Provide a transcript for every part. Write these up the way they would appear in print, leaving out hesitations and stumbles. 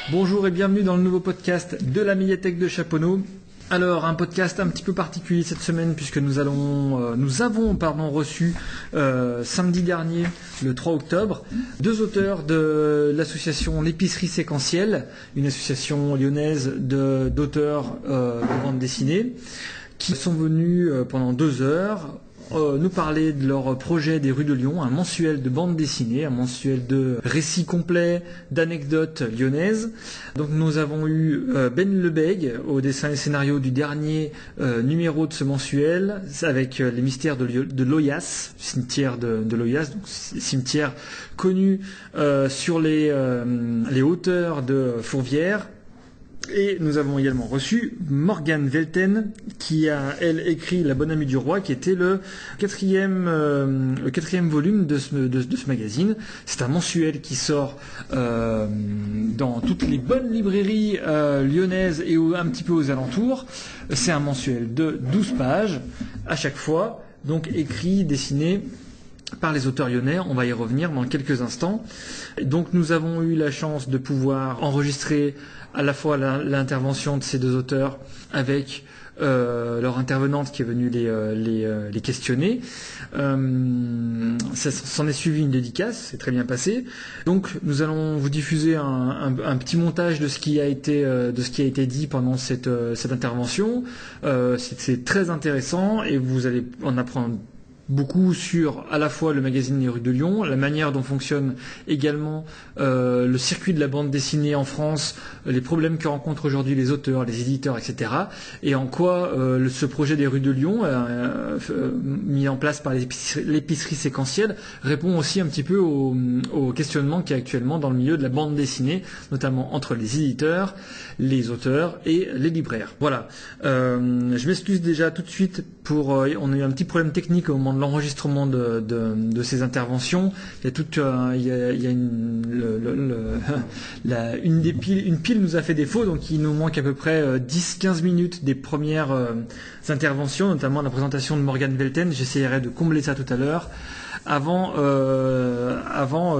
Bonjour et bienvenue dans le nouveau podcast de la médiathèque de Chaponneau. Alors, un podcast un petit peu particulier cette semaine puisque nous avons reçu samedi dernier, le 3 octobre, deux auteurs de l'association L'épicerie séquentielle, une association lyonnaise d'auteurs de bande dessinée, qui sont venus pendant 2 heures nous parler de leur projet des rues de Lyon, un mensuel de bande dessinée, un mensuel de récits complets, d'anecdotes lyonnaises. Donc nous avons eu Ben Lebègue au dessin et scénario du dernier numéro de ce mensuel, avec les mystères de Loyasse, cimetière de Loyasse, donc cimetière connu sur les hauteurs de Fourvière. Et nous avons également reçu Morgane Velten, qui a, elle, écrit La Bonne Amie du Roi, qui était le quatrième volume de ce magazine. C'est un mensuel qui sort dans toutes les bonnes librairies lyonnaises et un petit peu aux alentours. C'est un mensuel de 12 pages à chaque fois, donc écrit, dessiné par les auteurs lyonnais. On va y revenir dans quelques instants. Donc nous avons eu la chance de pouvoir enregistrer à la fois l'intervention de ces deux auteurs avec leur intervenante qui est venue les questionner. Ça s'en est suivi une dédicace, c'est très bien passé. Donc nous allons vous diffuser un petit montage de ce qui a été dit pendant cette intervention. C'est très intéressant et vous allez en apprendre beaucoup sur à la fois le magazine Les Rues de Lyon, la manière dont fonctionne également le circuit de la bande dessinée en France, les problèmes que rencontrent aujourd'hui les auteurs, les éditeurs, etc. Et en quoi ce projet des Rues de Lyon, mis en place par l'épicerie séquentielle, répond aussi un petit peu au questionnement qu'il y a actuellement dans le milieu de la bande dessinée, notamment entre les éditeurs, les auteurs et les libraires. Voilà. Je m'excuse déjà tout de suite on a eu un petit problème technique au moment de l'enregistrement de ces interventions. Il y a une pile nous a fait défaut, donc il nous manque à peu près 10-15 minutes des premières interventions, notamment la présentation de Morgane Velten. J'essaierai de combler ça tout à l'heure avant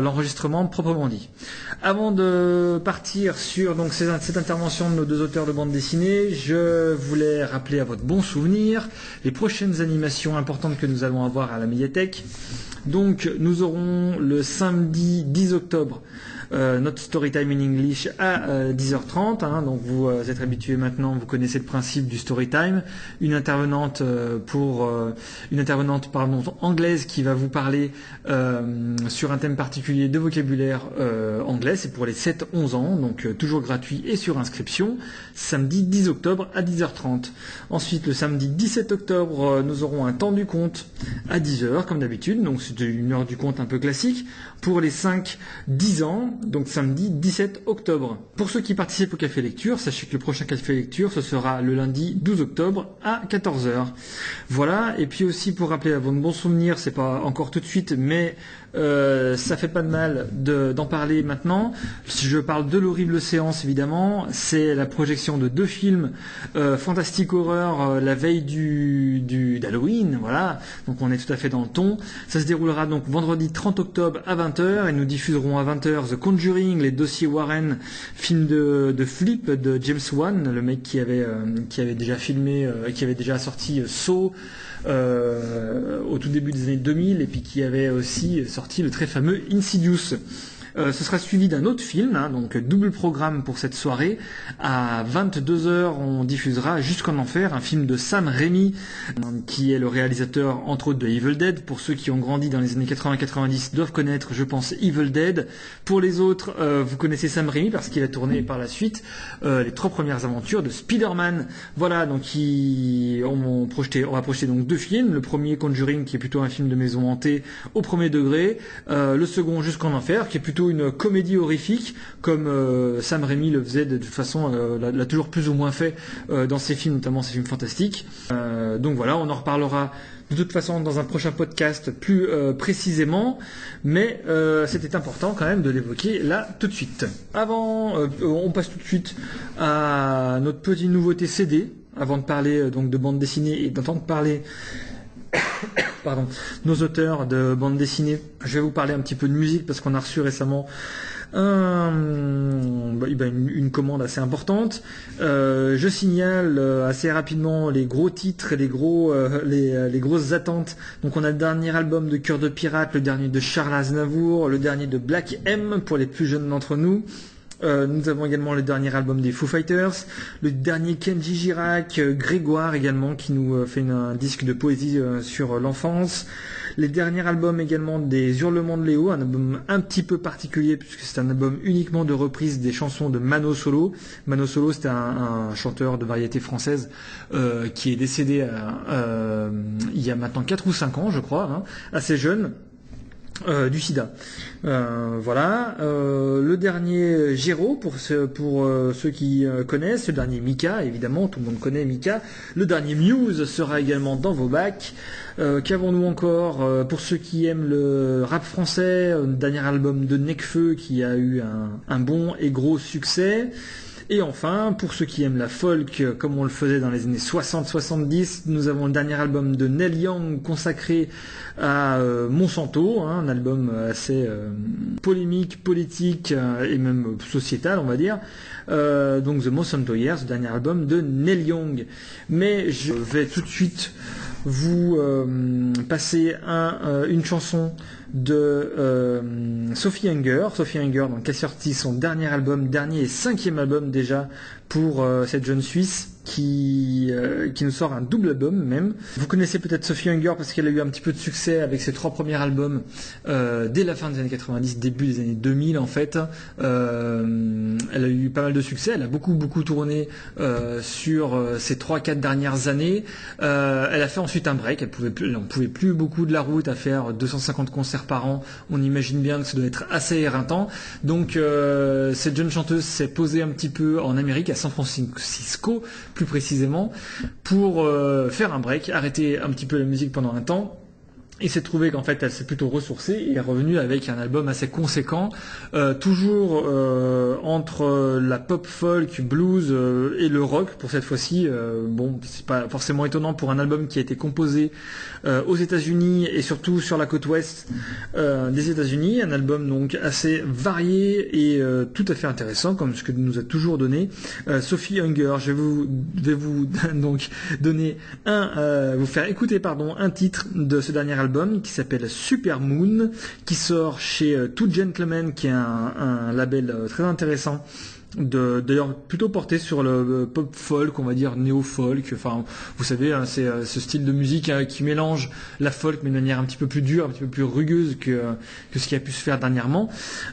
l'enregistrement proprement dit. Avant de partir sur donc cette intervention de nos deux auteurs de bande dessinée, je voulais rappeler à votre bon souvenir les prochaines animations importantes que nous allons avoir à la médiathèque. Donc nous aurons le samedi 10 octobre notre Storytime in English à 10h30. Donc vous êtes habitués maintenant, vous connaissez le principe du Storytime. Une intervenante anglaise qui va vous parler sur un thème particulier de vocabulaire anglais. C'est pour les 7-11 ans, donc toujours gratuit et sur inscription. Samedi 10 octobre à 10h30. Ensuite, le samedi 17 octobre, nous aurons un temps du conte à 10h, comme d'habitude. Donc c'est une heure du conte un peu classique pour les 5-10 ans. Donc samedi 17 octobre. Pour ceux qui participent au Café Lecture, sachez que le prochain Café Lecture, ce sera le lundi 12 octobre à 14h. Voilà, et puis aussi pour rappeler à votre bon souvenir, c'est pas encore tout de suite, mais ça fait pas de mal d'en parler maintenant. Je parle de l'horrible séance évidemment, c'est la projection de 2 films fantastique horreur la veille d'Halloween, voilà, donc on est tout à fait dans le ton. Ça se déroulera donc vendredi 30 octobre à 20h et nous diffuserons à 20h The Conjuring, les dossiers Warren, film de Flip de James Wan, le mec qui avait déjà filmé, qui avait déjà sorti Saw au tout début des années 2000 et puis qui avait aussi sorti le très fameux Insidious. Ce sera suivi d'un autre film, donc double programme pour cette soirée. À 22h, on diffusera Jusqu'en Enfer, un film de Sam Raimi, qui est le réalisateur, entre autres, de Evil Dead. Pour ceux qui ont grandi dans les années 80-90 doivent connaître, je pense, Evil Dead. Pour les autres, vous connaissez Sam Raimi parce qu'il a tourné par la suite les 3 premières aventures de Spider-Man. Voilà, donc on va projeter donc 2 films. Le premier, Conjuring, qui est plutôt un film de maison hantée au premier degré. Le second, Jusqu'en Enfer, qui est plutôt une comédie horrifique, comme Sam Raimi le faisait de toute façon, l'a toujours plus ou moins fait dans ses films, notamment ses films fantastiques. Donc voilà, on en reparlera de toute façon dans un prochain podcast plus précisément, mais c'était important quand même de l'évoquer là tout de suite. On passe tout de suite à notre petite nouveauté CD, avant de parler donc de bande dessinée et d'entendre parler nos auteurs de bande dessinée. Je vais vous parler un petit peu de musique parce qu'on a reçu récemment une commande assez importante. Je signale assez rapidement les gros titres et les grosses attentes. Donc on a le dernier album de Cœur de Pirate, le dernier de Charles Aznavour, le dernier de Black M pour les plus jeunes d'entre nous. Nous avons également le dernier album des Foo Fighters, le dernier Kenji Girac, Grégoire également qui nous fait un disque de poésie sur l'enfance. Les derniers albums également des Hurlements de Léo, un album un petit peu particulier puisque c'est un album uniquement de reprise des chansons de Mano Solo. Mano Solo, c'était un chanteur de variété française qui est décédé il y a maintenant 4 ou 5 ans, je crois, assez jeune. Du sida. Voilà. Le dernier Géraud pour ceux qui connaissent. Le dernier Mika, évidemment, tout le monde connaît Mika. Le dernier Muse sera également dans vos bacs. Qu'avons-nous encore pour ceux qui aiment le rap français, le dernier album de Nekfeu qui a eu un bon et gros succès. Et enfin, pour ceux qui aiment la folk, comme on le faisait dans les années 60-70, nous avons le dernier album de Neil Young consacré à Monsanto, un album assez polémique, politique et même sociétal, on va dire. Donc The Monsanto Years, le dernier album de Neil Young. Mais je vais tout de suite vous passer une chanson de Sophie Hunger, donc, qui a sorti son dernier et 5e album déjà pour cette jeune Suisse qui nous sort un double album même. Vous connaissez peut-être Sophie Hunger parce qu'elle a eu un petit peu de succès avec ses 3 premiers albums dès la fin des années 90, début des années 2000 en fait. Elle a eu pas mal de succès, elle a beaucoup tourné sur ces 3-4 dernières années. Elle a fait ensuite un break, on pouvait plus beaucoup de la route à faire 250 concerts par an. On imagine bien que ça doit être assez éreintant. Donc cette jeune chanteuse s'est posée un petit peu en Amérique, à San Francisco plus précisément, pour faire un break, arrêter un petit peu la musique pendant un temps. Et s'est trouvé qu'en fait elle s'est plutôt ressourcée et est revenue avec un album assez conséquent, toujours entre la pop folk, blues et le rock pour cette fois-ci. Bon, c'est pas forcément étonnant pour un album qui a été composé aux États-Unis et surtout sur la côte ouest des États-Unis, un album donc assez varié et tout à fait intéressant comme ce que nous a toujours donné Sophie Hunger. Je vais vous donc donner vous faire écouter un titre de ce dernier album qui s'appelle Super Moon, qui sort chez Two Gentlemen, qui est un label très intéressant, d'ailleurs plutôt porté sur le pop folk, on va dire néo-folk. Enfin, vous savez, c'est ce style de musique qui mélange la folk mais de manière un petit peu plus dure, un petit peu plus rugueuse que ce qui a pu se faire dernièrement.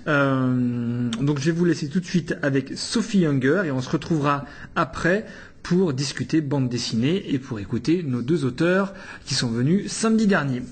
Donc je vais vous laisser tout de suite avec Sophie Hunger et on se retrouvera après pour discuter bande dessinée et pour écouter nos 2 auteurs qui sont venus samedi dernier.